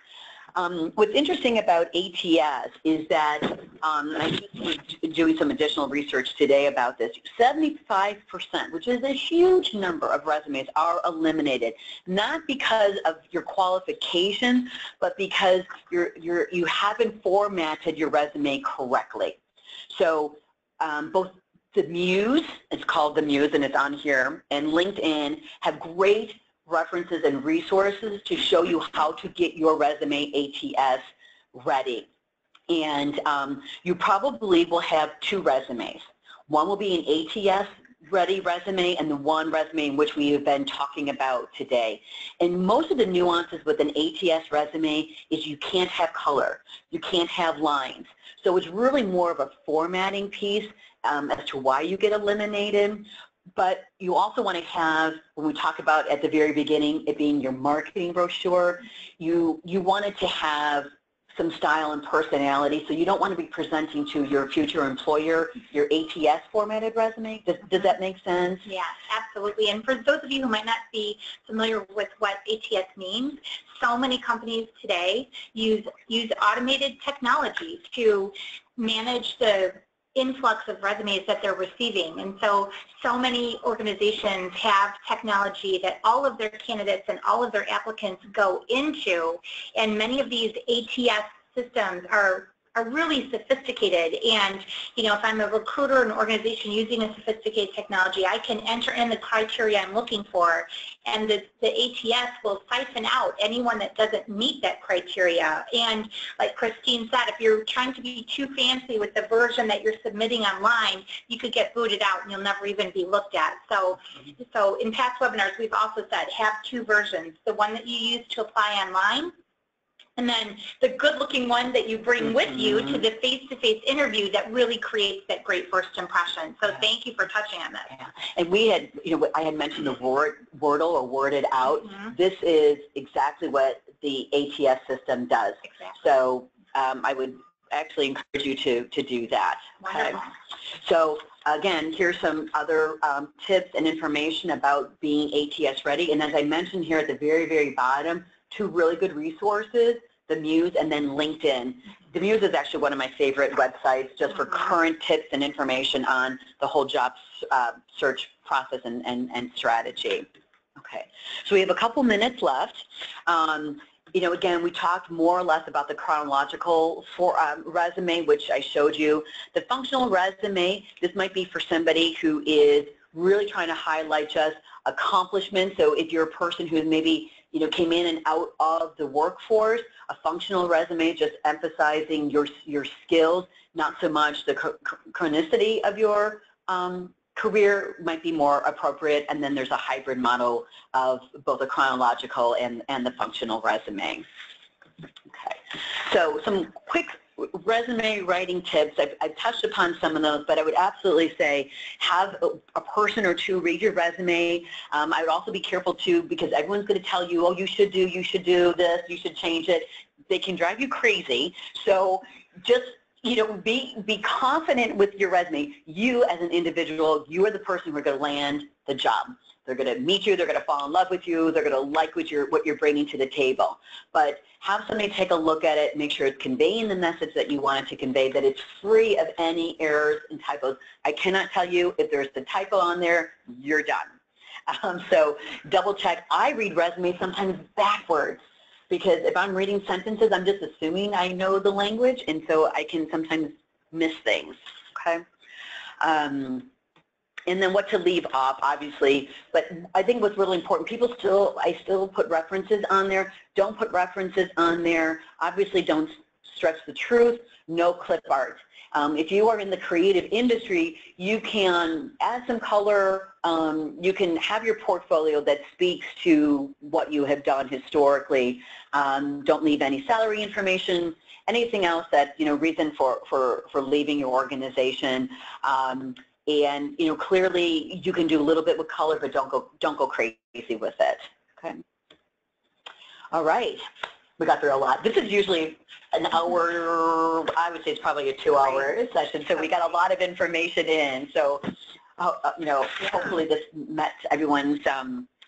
What's interesting about ATS is that, and I just was doing some additional research today about this, 75%, which is a huge number of resumes, are eliminated, not because of your qualifications, but because you haven't formatted your resume correctly. So both the Muse, it's called the Muse and it's on here, and LinkedIn have great references and resources to show you how to get your resume ATS ready. And you probably will have two resumes. One will be an ATS ready resume and the one resume in which we have been talking about today. And most of the nuances with an ATS resume is you can't have color, you can't have lines. So it's really more of a formatting piece as to why you get eliminated. But you also want to have, when we talk about at the very beginning, it being your marketing brochure, you want it to have some style and personality, so you don't want to be presenting to your future employer your ATS formatted resume. Does that make sense? Yeah, absolutely. And for those of you who might not be familiar with what ATS means, so many companies today use automated technologies to manage the influx of resumes that they're receiving. And so many organizations have technology that all of their candidates and all of their applicants go into, and many of these ATS systems are really sophisticated. And if I'm a recruiter or an organization using a sophisticated technology, I can enter in the criteria I'm looking for, and the ATS will siphon out anyone that doesn't meet that criteria. And like Christine said, if you're trying to be too fancy with the version that you're submitting online, you could get booted out and you'll never even be looked at. So in past webinars, we've also said have two versions, the one that you use to apply online, and then the good-looking one that you bring with you to the face-to-face interview that really creates that great first impression. So thank you for touching on that. Yeah. And we had, I had mentioned the Wordle or Worded Out. This is exactly what the ATS system does. Exactly. So I would actually encourage you to do that. Wonderful. Okay. So again, here's some other tips and information about being ATS ready. And as I mentioned here at the very, very bottom, two really good resources, the Muse and then LinkedIn. The Muse is actually one of my favorite websites just for current tips and information on the whole job search process and strategy. Okay, so we have a couple minutes left. Again, we talked more or less about the chronological resume, which I showed you. The functional resume, this might be for somebody who is really trying to highlight just accomplishments. So if you're a person who maybe came in and out of the workforce, a functional resume just emphasizing your skills, not so much the chronicity of your career might be more appropriate. And then there's a hybrid model of both a chronological and the functional resume. Okay, so some quick resume writing tips. I've touched upon some of those, but I would absolutely say have a person or two read your resume. I would also be careful too, because everyone's going to tell you, oh, you should do this, you should change it. They can drive you crazy. So just be confident with your resume. You as an individual, you are the person who are going to land the job. They're going to meet you, they're going to fall in love with you, they're going to like what you're bringing to the table. But have somebody take a look at it, make sure it's conveying the message that you want it to convey, that it's free of any errors and typos. I cannot tell you if there's the typo on there, you're done. So double check. I read resumes sometimes backwards, because if I'm reading sentences, I'm just assuming I know the language, and so I can sometimes miss things, okay? And then what to leave off, obviously, but I think what's really important, I still put references on there. Don't put references on there. Obviously, don't stretch the truth. No clip art. If you are in the creative industry, you can add some color. You can have your portfolio that speaks to what you have done historically. Don't leave any salary information. Anything else that, reason for leaving your organization. And clearly you can do a little bit with color, but don't go crazy with it. Okay. All right. We got through a lot. This is usually an hour. I would say it's probably a 2-hour session. So we got a lot of information in. So hopefully this met everyone's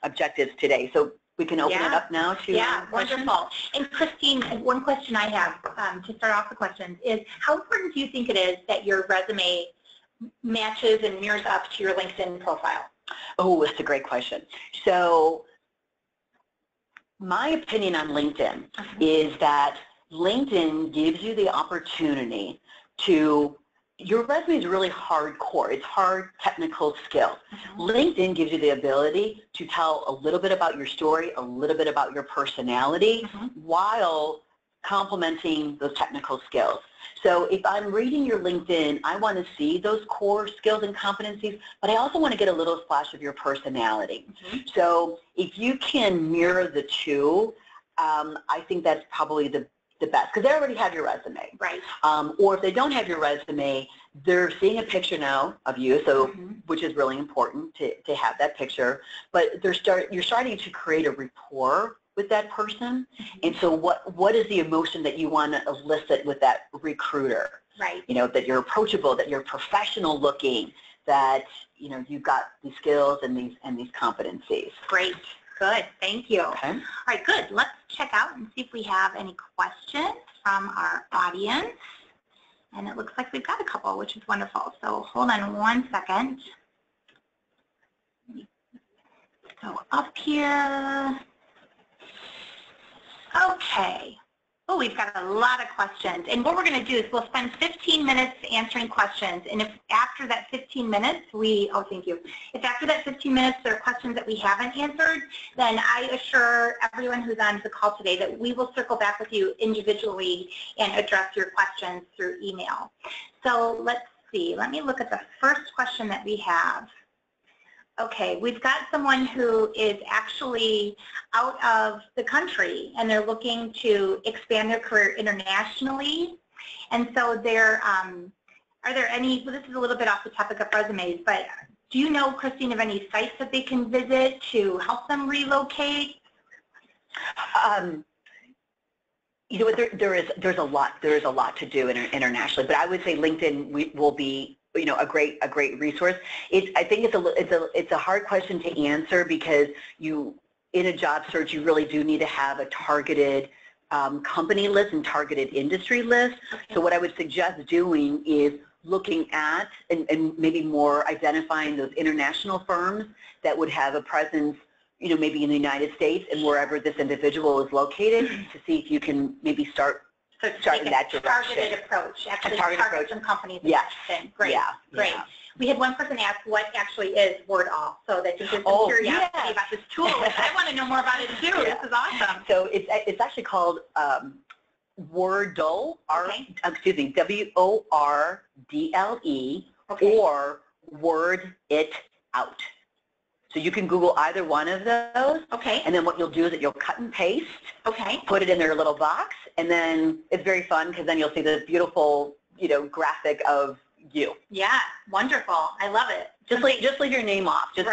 objectives today. So we can open it up now to questions. Wonderful. And Christine, one question I have to start off the questions is, how important do you think it is that your resume matches and mirrors up to your LinkedIn profile? Oh, that's a great question. So my opinion on LinkedIn is that LinkedIn gives you the opportunity to, your resume is really hardcore. It's hard technical skills. LinkedIn gives you the ability to tell a little bit about your story, a little bit about your personality, while complementing those technical skills. So if I'm reading your LinkedIn, I want to see those core skills and competencies, but I also want to get a little splash of your personality. So if you can mirror the two, I think that's probably the best, because they already have your resume. Right. Or if they don't have your resume, they're seeing a picture now of you, so which is really important to have that picture. But you're starting to create a rapport with that person, and so what is the emotion that you want to elicit with that recruiter? Right. You know, that you're approachable, that you're professional looking, that you know you've got these skills and these competencies. Great. Good. Thank you. Okay. All right, good. Let's check out and see if we have any questions from our audience. And it looks like we've got a couple, which is wonderful. So hold on one second. Go up here. Okay. Oh, we've got a lot of questions. And what we're going to do is we'll spend 15 minutes answering questions. And if after that 15 minutes if after that 15 minutes there are questions that we haven't answered, then I assure everyone who's on the call today that we will circle back with you individually and address your questions through email. So let's see. Let me look at the first question that we have. Okay, we've got someone who is actually out of the country and they're looking to expand their career internationally. And so are there any, well, this is a little bit off the topic of resumes, but do you know, Christine, of any sites that they can visit to help them relocate? You know what, there's a lot to do internationally, but I would say LinkedIn will be, you know, a great resource. I think it's a hard question to answer, because in a job search you really do need to have a targeted company list and targeted industry list. So what I would suggest doing is looking at and maybe more identifying those international firms that would have a presence, you know, maybe in the United States and wherever this individual is located, to see if you can maybe start in that direction. Targeted approach. Actually, target some companies. Yes. Great. Yeah. Great. Yeah. We had one person ask what actually is WordAll, so that there's some curiosity about this tool. I want to know more about it too. Yeah. This is awesome. So it's actually called Wordle, WORDLE, or Word It Out. So you can Google either one of those. Okay. And then what you'll do is that you'll cut and paste. Okay. Put it in their little box, and then it's very fun, because then you'll see the beautiful, you know, graphic of you. Yeah. Wonderful. I love it. Just leave your name off. You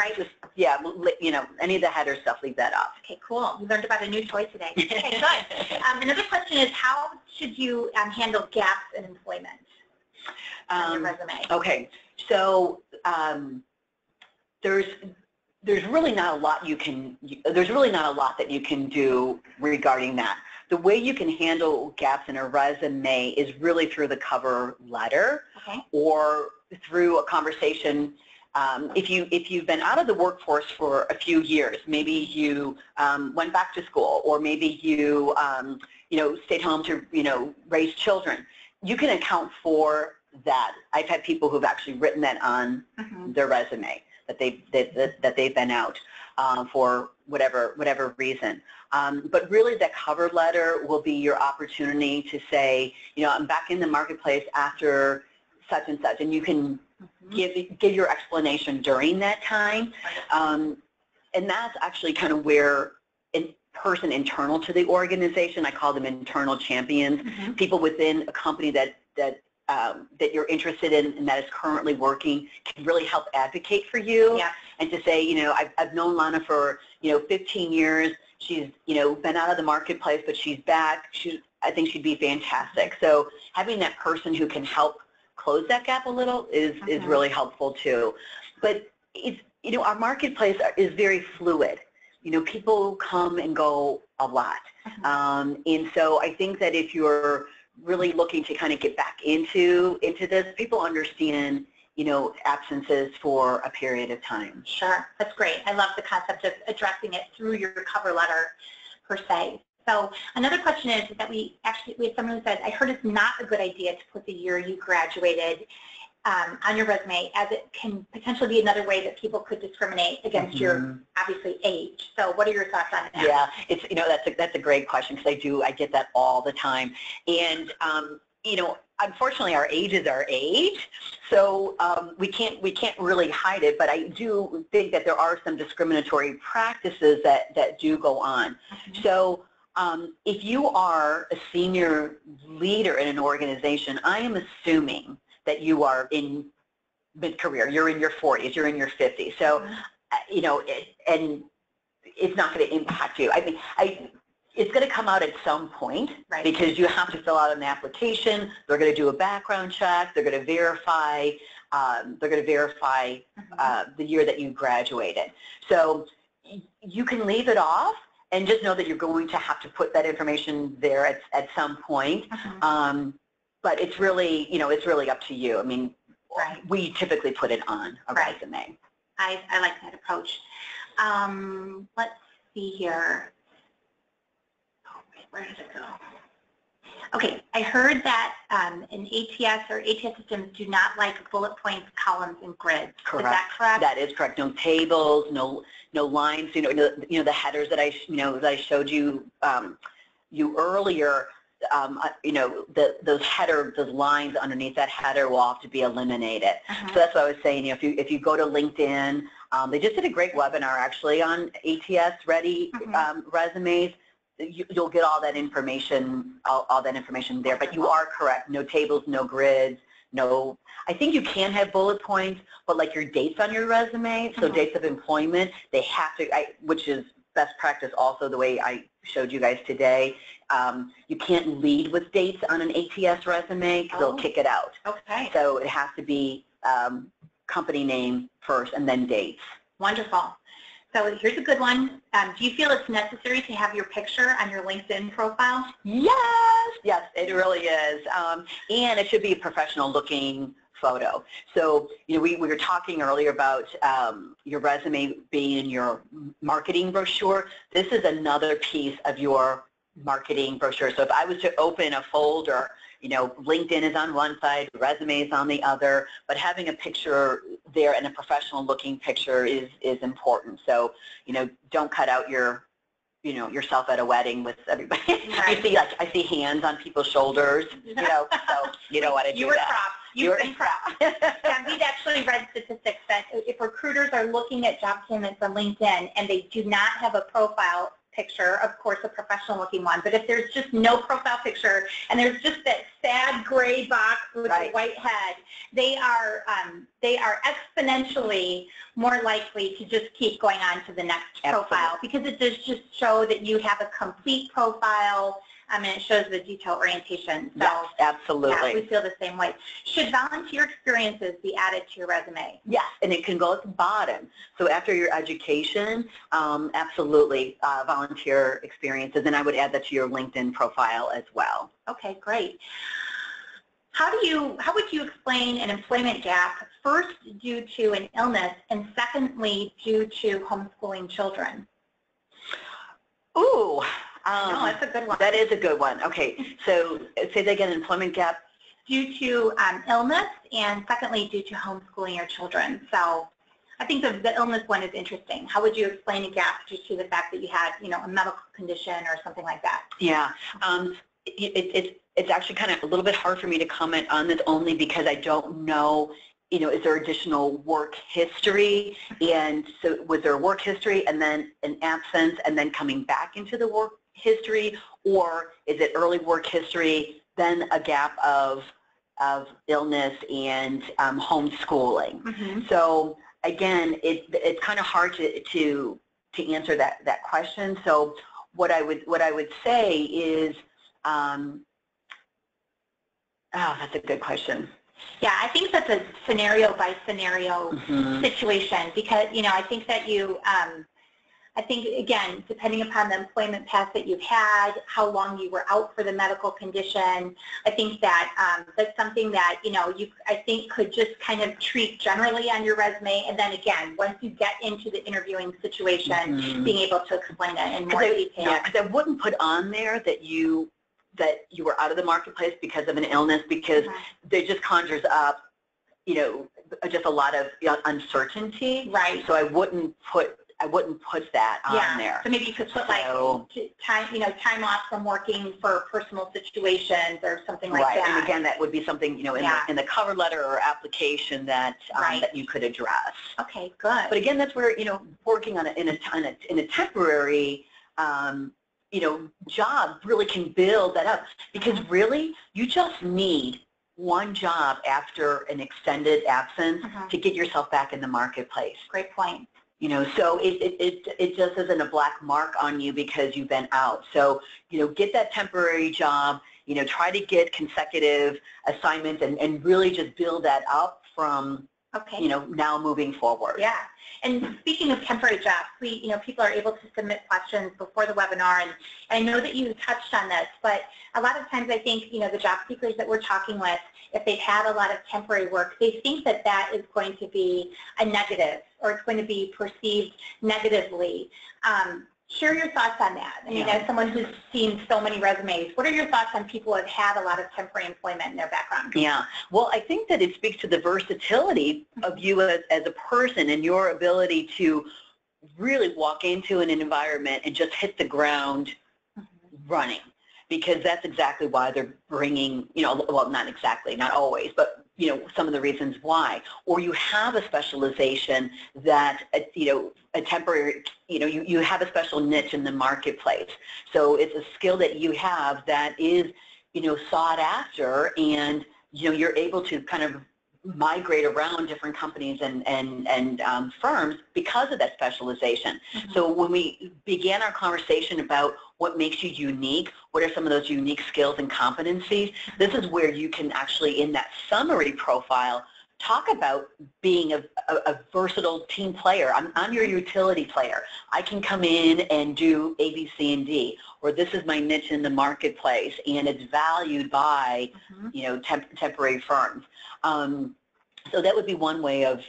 know, any of the header stuff, leave that off. Okay, cool. We learned about a new toy today. Okay, good. Another question is, how should you handle gaps in employment on your resume? Okay, so there's really not a lot that you can do regarding that. The way you can handle gaps in a resume is really through the cover letter, or through a conversation. If you've been out of the workforce for a few years, maybe you went back to school, or maybe you stayed home to raise children, you can account for that. I've had people who've actually written that on their resume, that they've been out for whatever reason. But really, that cover letter will be your opportunity to say, I'm back in the marketplace after such and such, and you can give your explanation during that time. And that's actually kind of where person internal to the organization, I call them internal champions, people within a company that you're interested in and that is currently working, can really help advocate for you. And to say, I've known Lana for 15 years. She's been out of the marketplace, but she's back. I think she'd be fantastic. So having that person who can help close that gap a little is really helpful too. But it's our marketplace is very fluid. you know, people come and go a lot. And so I think that if you're really looking to kind of get back into this, people understand, you know, absences for a period of time. Sure, that's great. I love the concept of addressing it through your cover letter per se. So another question is that we have someone who says, I heard it's not a good idea to put the year you graduated on your resume, as it can potentially be another way that people could discriminate against your, obviously, age. So what are your thoughts on that? Yeah, it's, you know, that's a great question, because I get that all the time. And you know, unfortunately, our age is our age, so we can't really hide it. But I do think that there are some discriminatory practices that do go on. So if you are a senior leader in an organization, I am assuming that you are in mid-career, you're in your 40s, you're in your 50s. So, you know, and it's not going to impact you. I mean, it's going to come out at some point, right, because you have to fill out an application. They're going to do a background check. They're going to verify. The year that you graduated. So you can leave it off and just know that you're going to have to put that information there at some point. But it's really, you know, it's really up to you. I mean, we typically put it on a resume. I like that approach. Let's see here. Oh, wait, where did it go? Okay, I heard that in ATS or ATS systems do not like bullet points, columns, and grids. Correct. Is that correct? That is correct. No tables, no lines. You know the headers that I showed you earlier. You know, those lines underneath that header will have to be eliminated. So that's what I was saying. You know, if you go to LinkedIn, they just did a great webinar actually on ATS ready resumes. You'll get all that information, all that information there. But you are correct. No tables, no grids, no. I think you can have bullet points, but like your dates on your resume, so dates of employment, they have to. Which is best practice also, the way I showed you guys today. You can't lead with dates on an ATS resume because they'll kick it out. Okay. So it has to be company name first and then dates. Wonderful. So here's a good one. Do you feel it's necessary to have your picture on your LinkedIn profile? Yes, it really is. And it should be a professional looking photo. So, you know, we were talking earlier about your resume being in your marketing brochure. This is another piece of your marketing brochure. So if I was to open a folder, you know, LinkedIn is on one side, resume is on the other, but having a picture there and a professional looking picture is important. So, you know, don't cut out your, you know, yourself at a wedding with everybody. You see, like, I see hands on people's shoulders, you know, so you don't want to do that. You were props. You were props. Yeah, we've actually read statistics that if recruiters are looking at job candidates on LinkedIn and they do not have a profile picture, of course a professional looking one, but if there's just no profile picture and there's just that sad gray box with a white head, they are exponentially more likely to just keep going on to the next profile, because it does just show that you have a complete profile. And it shows the detail orientation. So, yes, absolutely. Yeah, we feel the same way. Should volunteer experiences be added to your resume? Yes, and it can go at the bottom. So after your education, absolutely, volunteer experiences, and I would add that to your LinkedIn profile as well. Okay, great. How would you explain an employment gap, first due to an illness and secondly due to homeschooling children? Ooh. No, that's a good one. That is a good one. Okay, so say that again, employment gap? Due to illness, and secondly, due to homeschooling your children. So I think the illness one is interesting. How would you explain a gap due to the fact that you had, you know, a medical condition or something like that? Yeah, it's actually kind of a little bit hard for me to comment on this, only because I don't know, you know, is there additional work history? And so was there work history and then an absence and then coming back into the work history, or is it early work history, then a gap of illness and homeschooling? So again, it's kind of hard to answer that question. So what I would say is, that's a good question. Yeah, I think that's a scenario by scenario situation, because, you know, I think that I think, again, depending upon the employment path that you've had, how long you were out for the medical condition, I think that that's something that, you know, I think could just kind of treat generally on your resume. And then again, once you get into the interviewing situation, being able to explain it in more detail. Yeah, because I wouldn't put on there that you were out of the marketplace because of an illness, because it just conjures up, you know, just a lot of uncertainty. Right. So I wouldn't put that on there. So maybe you could put like time, you know, time off from working for personal situations or something like that. And again, that would be something, you know, in the cover letter or application that that you could address. Okay, good. But again, that's where, you know, working on in a temporary you know, job really can build that up, because really you just need one job after an extended absence to get yourself back in the marketplace. Great point. You know, so it just isn't a black mark on you because you've been out. So, you know, get that temporary job, you know, try to get consecutive assignments and really just build that up from, you know, now moving forward. Yeah. And speaking of temporary jobs, you know, people are able to submit questions before the webinar, and I know that you touched on this, but a lot of times I think, you know, the job seekers that we're talking with, if they've had a lot of temporary work, they think that that is going to be a negative, or it's going to be perceived negatively. Share your thoughts on that. I mean, as someone who's seen so many resumes, what are your thoughts on people who have had a lot of temporary employment in their background? Yeah, well, I think that it speaks to the versatility of you as a person and your ability to really walk into an environment and just hit the ground running, because that's exactly why they're bringing, you know, well, not exactly, not always, but, you know, some of the reasons why. Or you have a specialization that, you know, a temporary, you know, you have a special niche in the marketplace. So it's a skill that you have that is, you know, sought after, and, you know, you're able to kind of migrate around different companies and firms because of that specialization. So when we began our conversation about what makes you unique, what are some of those unique skills and competencies, this is where you can actually, in that summary profile, talk about being a versatile team player. I'm your utility player. I can come in and do A, B, C, and D, or this is my niche in the marketplace, and it's valued by, you know, temporary firms. So that would be one way of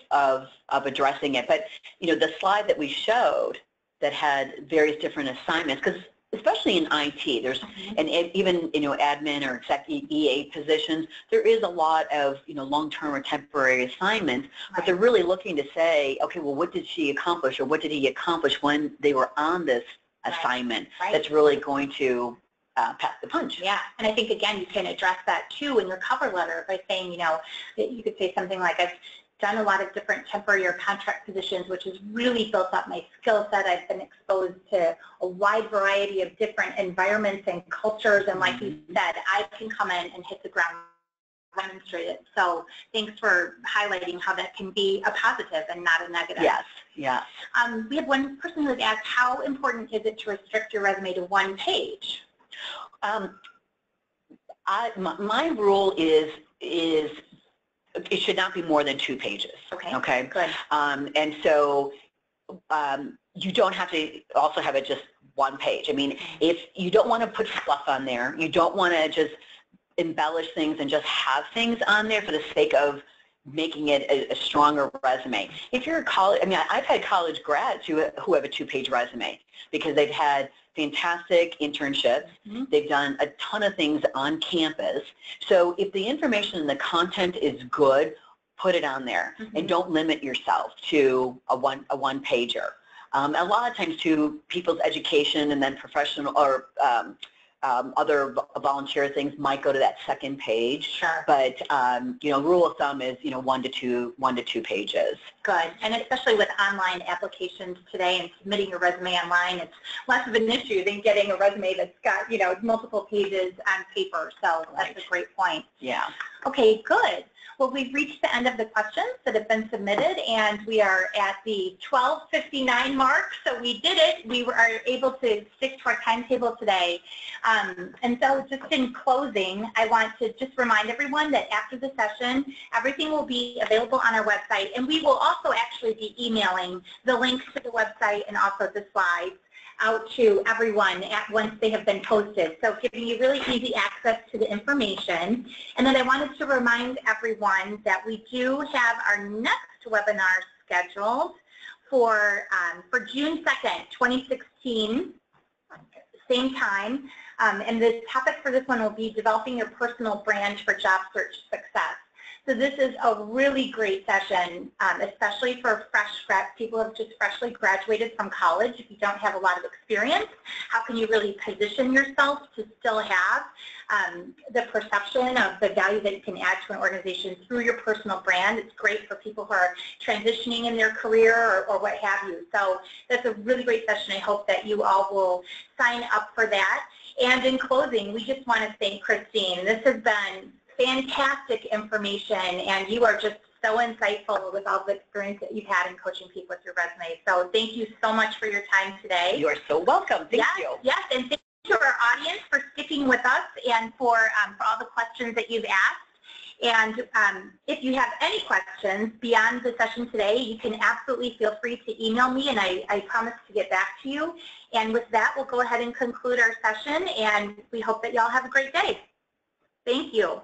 addressing it. But, you know, the slide that we showed that had various different assignments, because especially in IT, there's, and even, you know, admin or exec EA positions, there is a lot of, you know, long-term or temporary assignments, but they're really looking to say, okay, well, what did she accomplish, or what did he accomplish when they were on this assignment that's really going to pack the punch. Yeah, and I think, again, you can address that, too, in your cover letter by saying, you know, you could say something like, I've done a lot of different temporary or contract positions, which has really built up my skill set. I've been exposed to a wide variety of different environments and cultures, and like you said, I can come in and hit the ground demonstrated. So thanks for highlighting how that can be a positive and not a negative. Yes, yes. We have one person who has asked, how important is it to restrict your resume to one page? My rule is it should not be more than 2 pages. Okay. Good. And so you don't have to also have it just 1 page. I mean, if you don't want to put fluff on there, you don't want to just embellish things and just have things on there for the sake of making it a stronger resume. If you're a college, I mean, I've had college grads who have a 2-page resume because they've had fantastic internships. They've done a ton of things on campus. So if the information and the content is good, put it on there, and don't limit yourself to a one-pager. A lot of times, too, people's education and then professional or other volunteer things might go to that 2nd page. Sure. But you know, rule of thumb is, you know, 1 to 2 pages. Good. And especially with online applications today and submitting your resume online, it's less of an issue than getting a resume that's got, you know, multiple pages on paper. So that's a great point. Yeah. Okay, good. Well, we've reached the end of the questions that have been submitted, and we are at the 12:59 mark, so we did it. We are able to stick to our timetable today. And so just in closing, I want to just remind everyone that after the session, everything will be available on our website, and we will also actually be emailing the links to the website and also the slides out to everyone once they have been posted. So giving you really easy access to the information. And then I wanted to remind everyone that we do have our next webinar scheduled for June 2nd, 2016, same time. And the topic for this one will be developing your personal brand for job search success. So this is a really great session, especially for people who have just freshly graduated from college. If you don't have a lot of experience, how can you really position yourself to still have the perception of the value that you can add to an organization through your personal brand? It's great for people who are transitioning in their career or what have you. So that's a really great session. I hope that you all will sign up for that. And in closing, we just want to thank Christine. This has been fantastic information, and you are just so insightful with all the experience that you've had in coaching people with your resume. So thank you so much for your time today. You are so welcome. Thank you. Yes, and thank you to our audience for sticking with us and for all the questions that you've asked. And if you have any questions beyond the session today, you can absolutely feel free to email me, and I promise to get back to you. And with that, we'll go ahead and conclude our session, and we hope that you all have a great day. Thank you.